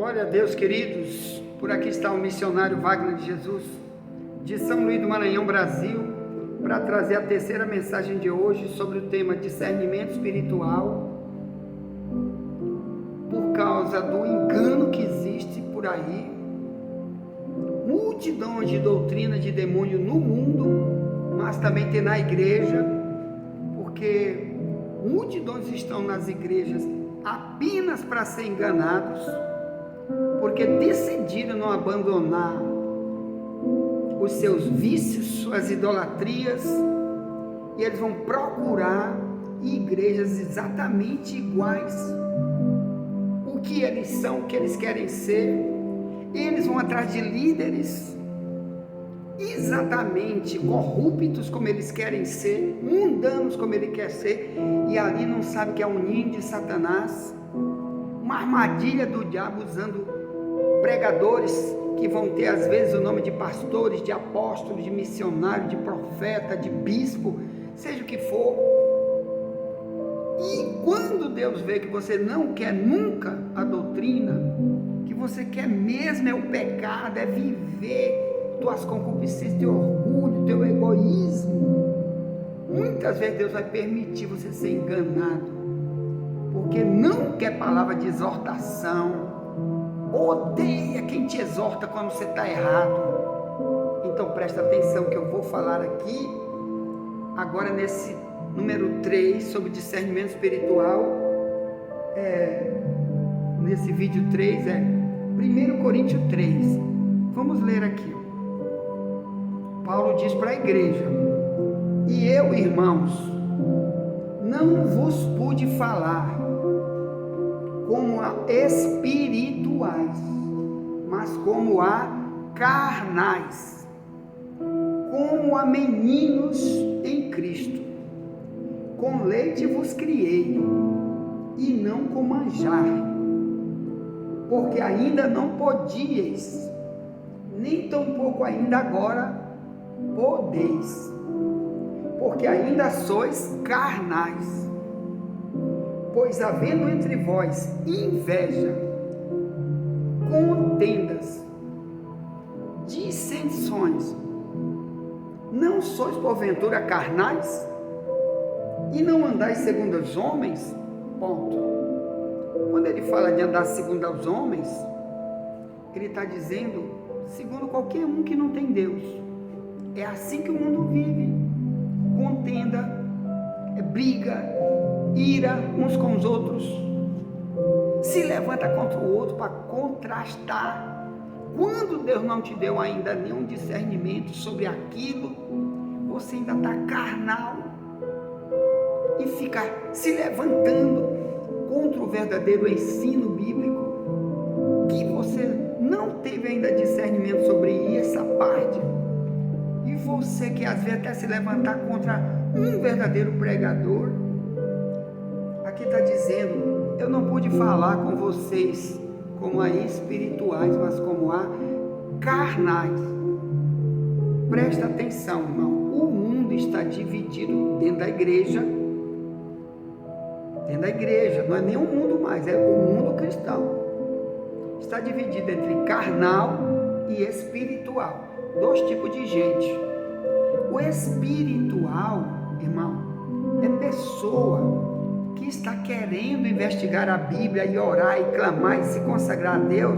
Glória a Deus, queridos. Por aqui está o missionário Wagner de Jesus, de São Luís do Maranhão, Brasil, para trazer a terceira mensagem de hoje sobre o tema discernimento espiritual, por causa do engano que existe por aí, multidões de doutrina de demônio no mundo, mas também tem na igreja, porque multidões estão nas igrejas apenas para ser enganados, porque decidiram não abandonar os seus vícios, suas idolatrias, e eles vão procurar igrejas exatamente iguais o que eles são, o que eles querem ser. Eles vão atrás de líderes exatamente corruptos como eles querem ser, mundanos como ele quer ser, e ali não sabe que é um ninho de Satanás, uma armadilha do diabo, usando pregadores que vão ter às vezes o nome de pastores, de apóstolos, de missionário, de profeta, de bispo, seja o que for. E quando Deus vê que você não quer nunca a doutrina, que você quer mesmo é o pecado, é viver tuas concupiscências, teu orgulho, teu egoísmo, muitas vezes Deus vai permitir você ser enganado, porque não quer palavra de exortação, odeia quem te exorta quando você está errado. Então presta atenção que eu vou falar aqui agora nesse número 3 sobre discernimento espiritual. Nesse vídeo 3 é 1 Coríntios 3. Vamos ler aqui. Paulo diz para a igreja: e eu, irmãos, não vos pude falar como a espirituais, mas como a carnais, como a meninos em Cristo. Com leite vos criei, e não com manjar, porque ainda não podíeis, nem tampouco ainda agora podeis, porque ainda sois carnais. Pois havendo entre vós inveja, contendas, dissensões, não sois porventura carnais? E não andais segundo os homens? Ponto. Quando ele fala de andar segundo os homens, ele está dizendo segundo qualquer um que não tem Deus. É assim que o mundo vive: contenda, briga, ira uns com os outros, se levanta contra o outro para contrastar. Quando Deus não te deu ainda nenhum discernimento sobre aquilo, você ainda está carnal e fica se levantando contra o verdadeiro ensino bíblico, que você não teve ainda discernimento sobre essa parte, e você que às vezes quer se levantar contra um verdadeiro pregador. Aqui está dizendo: eu não pude falar com vocês como a espirituais, mas como a carnais. Presta atenção, irmão. O mundo está dividido dentro da igreja. Dentro da igreja, não é nem o mundo mais, é o mundo cristão. Está dividido entre carnal e espiritual. Dois tipos de gente. O espiritual, irmão, é pessoa que está querendo investigar a Bíblia e orar e clamar e se consagrar a Deus,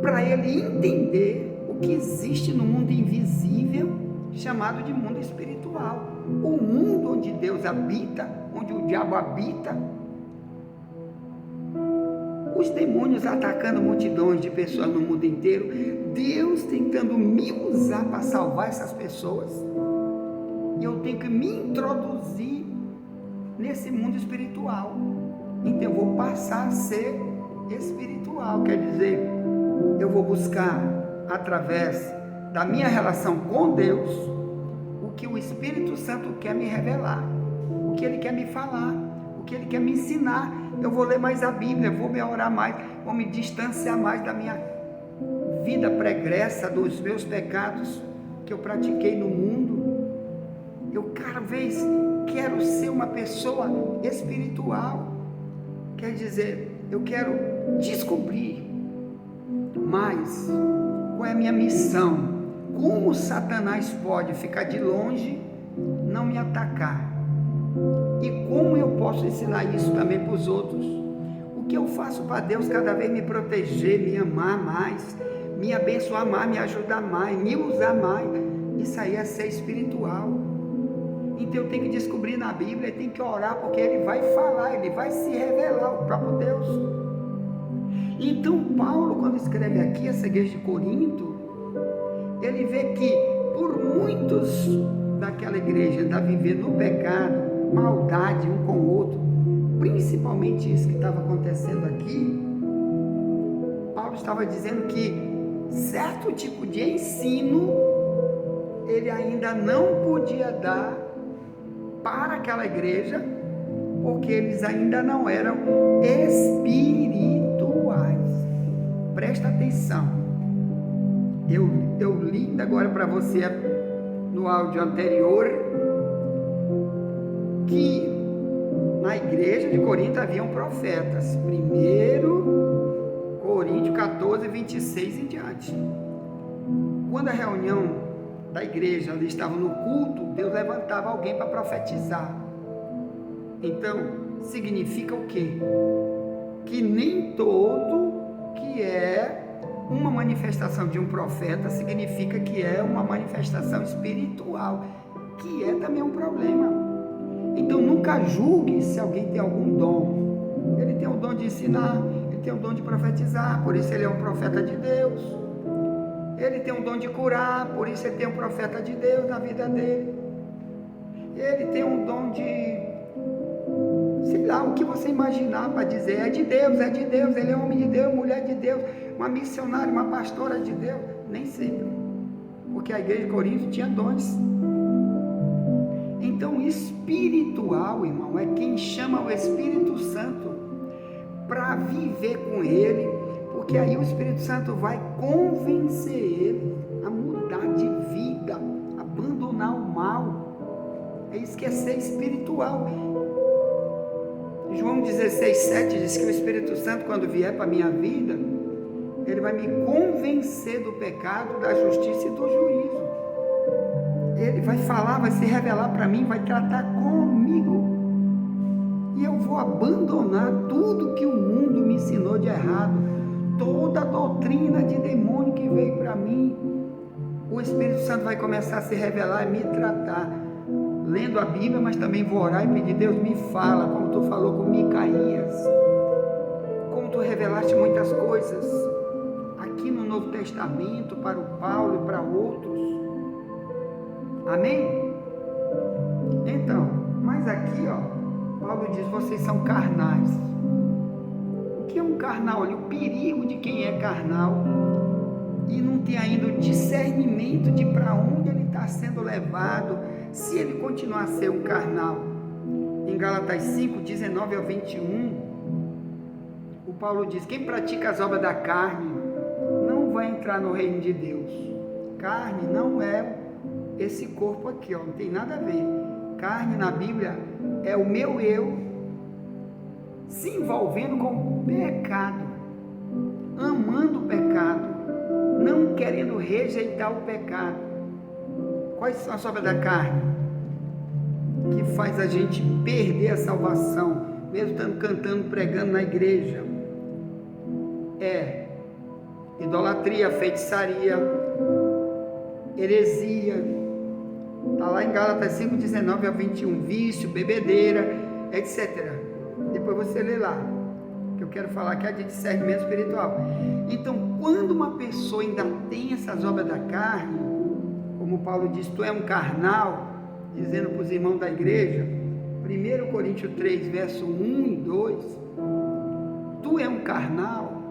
para ele entender o que existe no mundo invisível, chamado de mundo espiritual. O mundo onde Deus habita, onde o diabo habita, os demônios atacando multidões de pessoas no mundo inteiro, Deus tentando me usar para salvar essas pessoas, e eu tenho que me introduzir nesse mundo espiritual. Então eu vou passar a ser espiritual, quer dizer, eu vou buscar através da minha relação com Deus o que o Espírito Santo quer me revelar, o que Ele quer me falar, o que Ele quer me ensinar. Eu vou ler mais a Bíblia, vou me orar mais, vou me distanciar mais da minha vida pregressa, dos meus pecados que eu pratiquei no mundo. Eu cada vez quero ser uma pessoa espiritual, quer dizer, eu quero descobrir Mas qual é a minha missão? Como Satanás pode ficar de longe, não me atacar? E como eu posso ensinar isso também para os outros? O que eu faço para Deus cada vez me proteger, me amar mais, me abençoar mais, me ajudar mais, me usar mais? Isso aí é ser espiritual. Então eu tenho que descobrir na Bíblia, eu tenho que orar, porque Ele vai falar, Ele vai se revelar, o próprio Deus. Então Paulo, quando escreve aqui essa igreja de Corinto, ele vê que por muitos daquela igreja está vivendo no pecado, maldade um com o outro, principalmente isso que estava acontecendo aqui. Paulo estava dizendo que certo tipo de ensino ele ainda não podia dar para aquela igreja, porque eles ainda não eram espirituais. Presta atenção. Eu li agora para você no áudio anterior que na igreja de Corinto haviam profetas. 1 Coríntios 14, 26 em diante. Quando a reunião da igreja eles estavam no culto, Deus levantava alguém para profetizar. Então, significa o quê? Que nem todo que é uma manifestação de um profeta significa que é uma manifestação espiritual, que é também um problema. Então nunca julgue se alguém tem algum dom. Ele tem o dom de ensinar, ele tem o dom de profetizar, por isso ele é um profeta de Deus. Ele tem o dom de curar, por isso ele tem um profeta de Deus na vida dele. Ele tem um dom de, sei lá, o que você imaginar para dizer, é de Deus, ele é homem de Deus, mulher de Deus, uma missionária, uma pastora de Deus. Nem sempre, porque a igreja de Corinto tinha dons. Então espiritual, irmão, é quem chama o Espírito Santo para viver com ele, porque aí o Espírito Santo vai convencer ele a mudar de vida, abandonar o mal. É isso que é ser espiritual. João 16,7 diz que o Espírito Santo, quando vier para a minha vida, ele vai me convencer do pecado, da justiça e do juízo. Ele vai falar, vai se revelar para mim, vai tratar comigo. E eu vou abandonar tudo que o mundo me ensinou de errado, toda a doutrina de demônio que veio para mim. O Espírito Santo vai começar a se revelar e me tratar, lendo a Bíblia, mas também vou orar e pedir, Deus me fala, como tu falou com Micaías, como tu revelaste muitas coisas aqui no Novo Testamento para o Paulo e para outros. Amém? Então, mas aqui, Paulo diz, vocês são carnais. O que é um carnal? Olha, o perigo de quem é carnal e não tem ainda o discernimento de para onde ele está sendo levado, se ele continuar a ser um carnal. Em Gálatas 5, 19 ao 21, o Paulo diz, quem pratica as obras da carne não vai entrar no reino de Deus. Carne não é esse corpo aqui, não tem nada a ver. Carne na Bíblia é o meu eu se envolvendo com o pecado, amando o pecado, não querendo rejeitar o pecado. Quais são as obras da carne? Que faz a gente perder a salvação, mesmo estando cantando, pregando na igreja. É idolatria, feitiçaria, heresia. Está lá em Gálatas 5, 19 a 21, vício, bebedeira, etc. Depois você lê lá, que eu quero falar que é de discernimento espiritual. Então, quando uma pessoa ainda tem essas obras da carne, como Paulo diz, tu é um carnal, dizendo para os irmãos da igreja, 1 Coríntios 3, verso 1 e 2, tu é um carnal,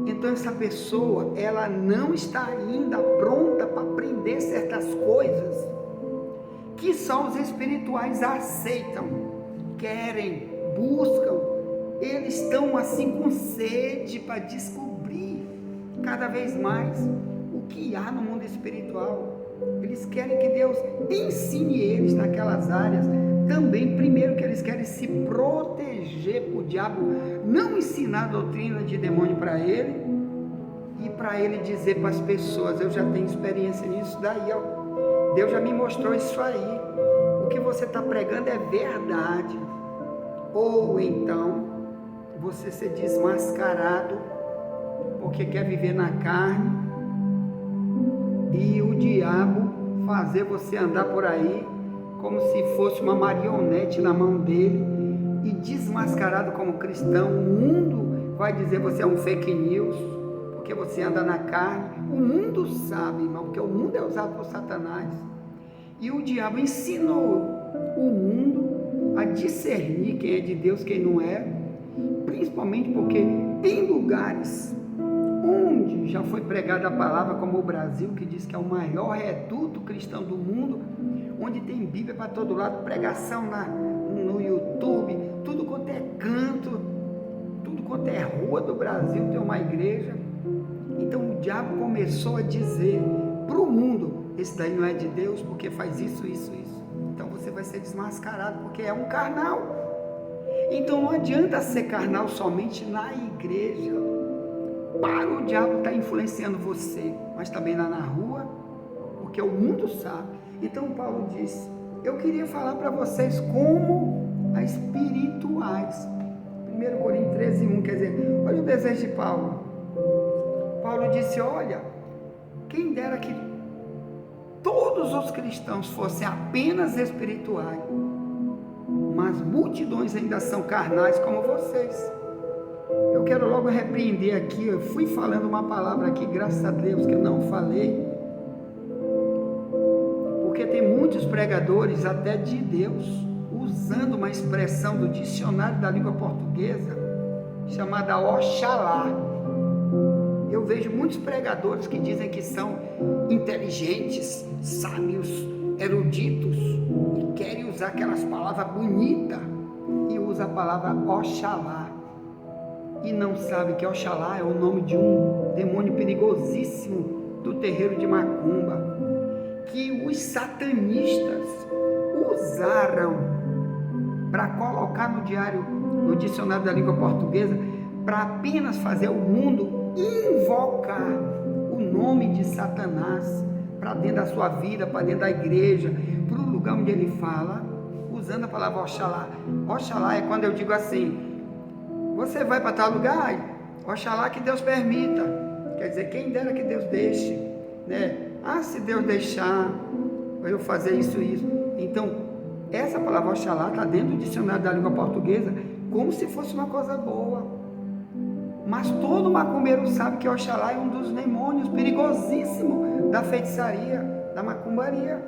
então essa pessoa, ela não está ainda pronta para aprender certas coisas, que só os espirituais aceitam, querem, buscam, eles estão assim com sede para descobrir cada vez mais o que há no mundo espiritual. Eles querem que Deus ensine eles naquelas áreas também. Primeiro que eles querem se proteger para o diabo não ensinar a doutrina de demônio para ele, e para ele dizer para as pessoas: eu já tenho experiência nisso daí, ó. Deus já me mostrou isso aí. O que você está pregando é verdade. Ou então você ser desmascarado porque quer viver na carne e o diabo fazer você andar por aí como se fosse uma marionete na mão dele e desmascarado como cristão. O mundo vai dizer: você é um fake news porque você anda na carne. O mundo sabe, irmão, porque o mundo é usado por Satanás. E o diabo ensinou o mundo a discernir quem é de Deus, quem não é, principalmente porque tem lugares onde já foi pregada a palavra, como o Brasil, que diz que é o maior reduto cristão do mundo, onde tem Bíblia para todo lado, pregação no YouTube, tudo quanto é canto, tudo quanto é rua do Brasil tem uma igreja. Então o diabo começou a dizer para o mundo: esse daí não é de Deus porque faz isso, isso, isso. Então você vai ser desmascarado porque é um carnal. Então não adianta ser carnal somente na igreja. Para o diabo estar influenciando você, mas também lá na rua, porque o mundo sabe. Então Paulo disse: eu queria falar para vocês como a espirituais. 1 Coríntios 13:1, quer dizer, olha o desejo de Paulo. Paulo disse: olha, quem dera que todos os cristãos fossem apenas espirituais, mas multidões ainda são carnais como vocês. Eu quero logo repreender aqui, eu fui falando uma palavra aqui, graças a Deus, que eu não falei, porque tem muitos pregadores, até de Deus, usando uma expressão do dicionário da língua portuguesa, chamada Oxalá. Eu vejo muitos pregadores que dizem que são inteligentes, sábios, eruditos, e querem usar aquelas palavras bonitas, e usa a palavra Oxalá. E não sabe que Oxalá é o nome de um demônio perigosíssimo do terreiro de Macumba, que os satanistas usaram para colocar no dicionário da língua portuguesa, para apenas fazer o mundo invocar o nome de Satanás para dentro da sua vida, para dentro da igreja, para o lugar onde ele fala, usando a palavra Oxalá. Oxalá é quando eu digo assim: você vai para tal lugar? Oxalá que Deus permita. Quer dizer, quem dera que Deus deixe, né? Ah, se Deus deixar eu fazer isso e isso. Então, essa palavra Oxalá está dentro do dicionário da língua portuguesa como se fosse uma coisa boa. Mas todo macumbeiro sabe que Oxalá é um dos demônios perigosíssimos da feitiçaria, da macumbaria.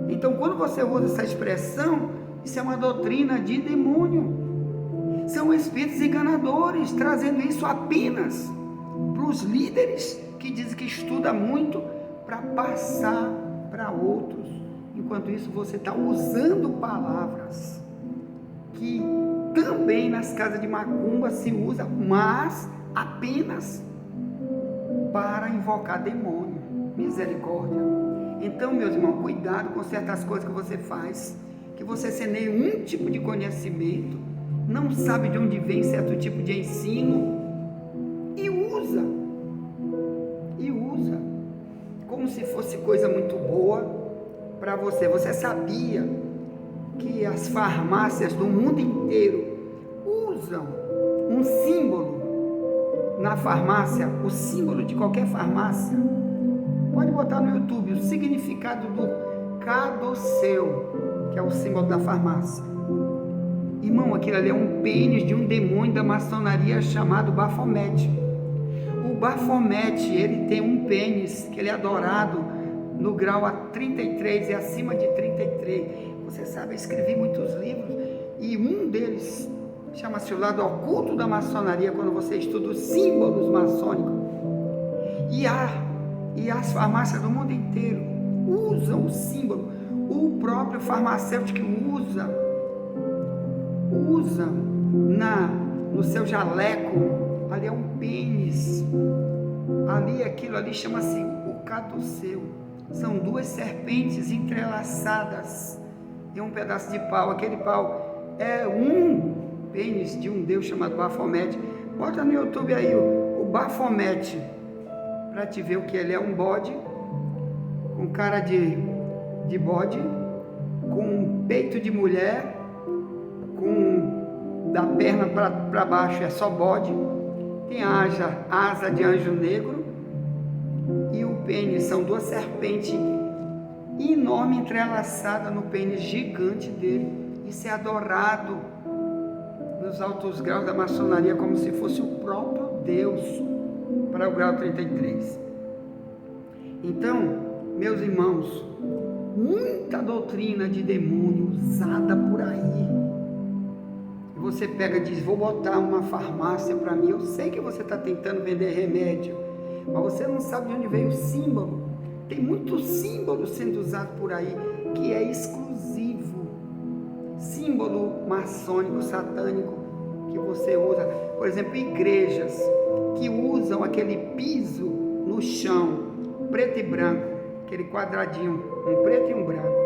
Então, quando você usa essa expressão, isso é uma doutrina de demônio. São espíritos enganadores, trazendo isso apenas para os líderes que dizem que estuda muito para passar para outros. Enquanto isso, você está usando palavras que também nas casas de macumba se usa, mas apenas para invocar demônio. Misericórdia. Então, meus irmãos, cuidado com certas coisas que você faz, que você sem nenhum tipo de conhecimento, não sabe de onde vem certo tipo de ensino e usa como se fosse coisa muito boa para você. Você sabia que as farmácias do mundo inteiro usam um símbolo na farmácia, o símbolo de qualquer farmácia? Pode botar no YouTube o significado do caduceu, que é o símbolo da farmácia. Irmão, aquilo ali é um pênis de um demônio da maçonaria chamado Baphomet. O Baphomet, ele tem um pênis que ele é adorado no grau a 33 e acima de 33. Você sabe, eu escrevi muitos livros e um deles chama-se o lado oculto da maçonaria, quando você estuda os símbolos maçônicos. E as farmácias do mundo inteiro usam o símbolo. O próprio farmacêutico usa no seu jaleco, ali é um pênis, aquilo ali chama-se o caduceu. São duas serpentes entrelaçadas em um pedaço de pau. Aquele pau é um pênis de um deus chamado Baphomet. Bota no YouTube aí o Baphomet. para te ver o que ele é, um bode, com cara de bode, com peito de mulher, com da perna para baixo é só bode, tem asa de anjo negro, e o pênis são duas serpentes enormes entrelaçadas no pênis gigante dele. Isso é adorado nos altos graus da maçonaria como se fosse o próprio Deus, para o grau 33. Então, meus irmãos, muita doutrina de demônio usada por aí. E você pega e diz: vou botar uma farmácia para mim. Eu sei que você está tentando vender remédio, mas você não sabe de onde veio o símbolo. Tem muitos símbolos sendo usados por aí que é exclusivo. Símbolo maçônico, satânico que você usa. Por exemplo, igrejas que usam aquele piso no chão, preto e branco, aquele quadradinho, um preto e um branco.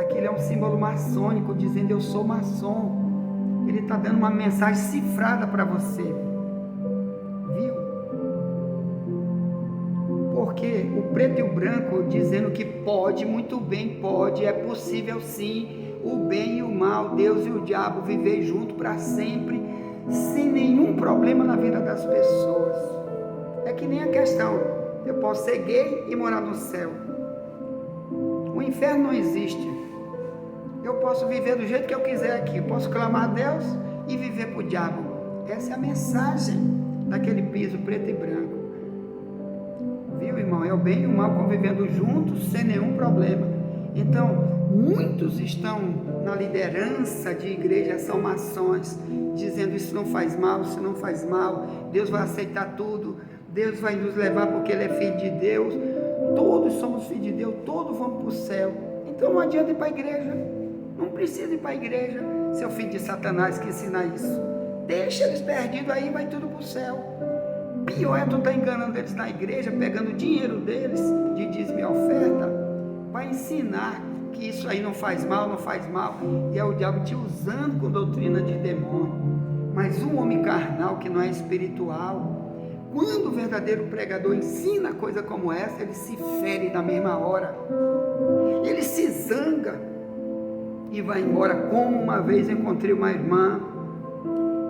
Aquilo é um símbolo maçônico dizendo: eu sou maçom. Ele está dando uma mensagem cifrada para você. Viu? Porque o preto e o branco dizendo que pode, muito bem pode, é possível sim, o bem e o mal, Deus e o diabo viver junto para sempre, sem nenhum problema na vida das pessoas. É que nem a questão: eu posso ser gay e morar no céu. O inferno não existe. Eu posso viver do jeito que eu quiser aqui. Eu posso clamar a Deus e viver para o diabo. Essa é a mensagem daquele piso preto e branco. Viu, irmão? É o bem e o mal convivendo juntos sem nenhum problema. Então, muitos estão na liderança de igrejas, são maçons, dizendo: isso não faz mal, isso não faz mal, Deus vai aceitar tudo, Deus vai nos levar porque Ele é filho de Deus, todos somos filhos de Deus, todos vamos para o céu. Então não adianta ir para a igreja, não precisa ir para a igreja, seu filho de Satanás que ensina isso. Deixa eles perdidos aí, vai tudo para o céu. Pior é tu estar enganando eles na igreja, pegando o dinheiro deles, de dízimo e oferta, para ensinar que isso aí não faz mal, não faz mal, e é o diabo te usando com doutrina de demônio. Mas um homem carnal que não é espiritual, quando o verdadeiro pregador ensina coisa como essa, ele se fere na mesma hora, ele se zanga e vai embora. Como uma vez encontrei uma irmã,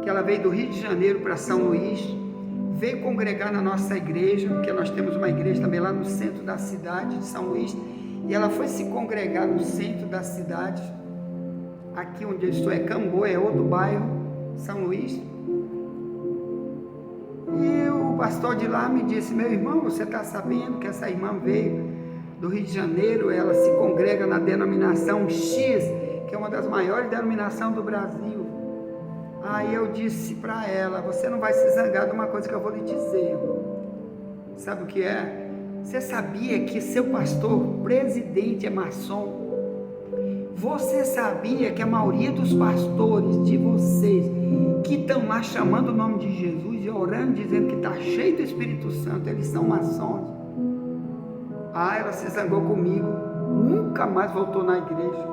que ela veio do Rio de Janeiro para São Luís, veio congregar na nossa igreja, porque nós temos uma igreja também lá no centro da cidade de São Luís, e ela foi se congregar no centro da cidade. Aqui onde eu estou é Camboa, é outro bairro, São Luís. E o pastor de lá me disse: meu irmão, você está sabendo que essa irmã veio do Rio de Janeiro, ela se congrega na denominação X, que é uma das maiores denominações do Brasil. Aí eu disse para ela: você não vai se zangar de uma coisa que eu vou lhe dizer. Sabe o que é? Você sabia que seu pastor presidente é maçom? Você sabia que a maioria dos pastores de vocês que estão lá chamando o nome de Jesus e orando, dizendo que está cheio do Espírito Santo, eles são maçons? Ah, ela se zangou comigo, nunca mais voltou na igreja.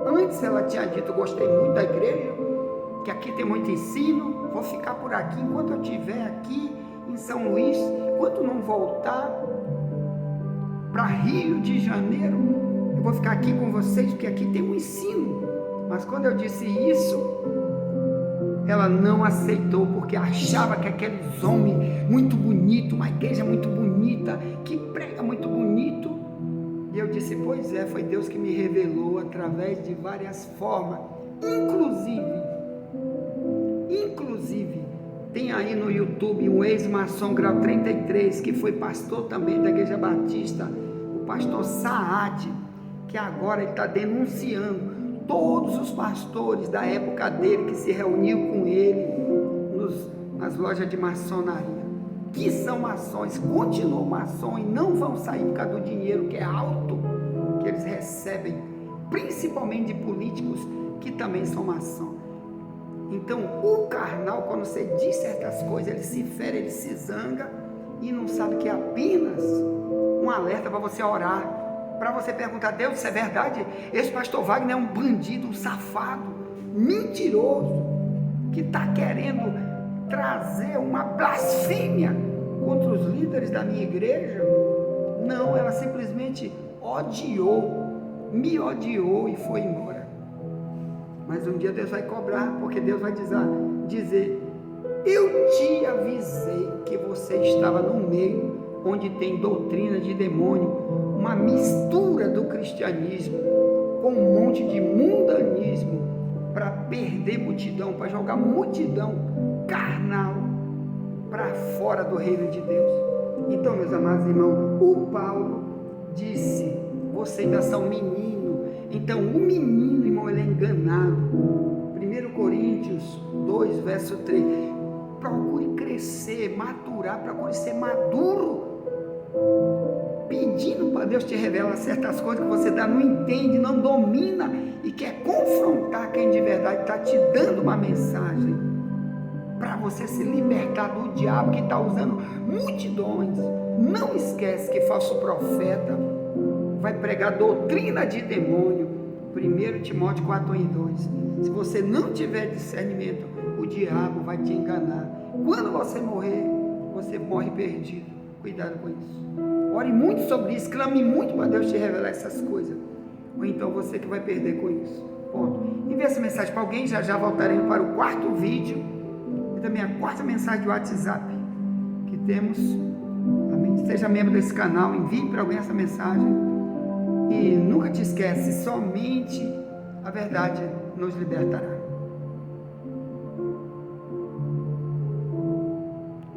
Antes ela tinha dito: gostei muito da igreja, que aqui tem muito ensino, vou ficar por aqui enquanto eu estiver aqui em São Luís, enquanto não voltar para Rio de Janeiro, eu vou ficar aqui com vocês, porque aqui tem um ensino. Mas quando eu disse isso, ela não aceitou, porque achava que aqueles homens muito bonitos, uma igreja muito bonita, que prega muito bonito. E eu disse: pois é, foi Deus que me revelou através de várias formas, inclusive tem aí no YouTube um ex-maçom grau 33, que foi pastor também da Igreja Batista, o pastor Saad, que agora ele está denunciando todos os pastores da época dele que se reuniu com ele nas lojas de maçonaria, que são maçons, continuam maçons e não vão sair por causa do dinheiro que é alto, que eles recebem, principalmente de políticos que também são maçons. Então o carnal, quando você diz certas coisas, ele se fere, ele se zanga e não sabe que é apenas um alerta para você orar, para você perguntar: Deus, isso é verdade? Esse pastor Wagner é um bandido, um safado, mentiroso, que está querendo trazer uma blasfêmia contra os líderes da minha igreja. Não, ela simplesmente me odiou e foi embora. Mas um dia Deus vai cobrar, porque Deus vai dizer: eu te avisei que você estava no meio onde tem doutrina de demônio, uma mistura do cristianismo com um monte de mundanismo, para perder multidão, para jogar multidão carnal para fora do reino de Deus. Então, meus amados irmãos, o Paulo disse: vocês ainda são menino. Então, o menino, irmão, ele é enganado. 1 Coríntios 2, verso 3. Procure crescer, maturar, procure ser maduro, pedindo para Deus te revelar certas coisas que você não entende, não domina, e quer confrontar quem de verdade está te dando uma mensagem, para você se libertar do diabo que está usando multidões. Não esquece que falso profeta vai pregar doutrina de demônio. 1 Timóteo 4:2. Se você não tiver discernimento, o diabo vai te enganar. Quando você morrer, você morre perdido. Cuidado com isso. Ore muito sobre isso, clame muito para Deus te revelar essas coisas. Ou então você que vai perder com isso. Ponto. Envie essa mensagem para alguém, já voltaremos para o quarto vídeo e também a quarta mensagem do WhatsApp que temos. Amém? Seja membro desse canal, envie para alguém essa mensagem. E nunca te esquece, somente a verdade nos libertará.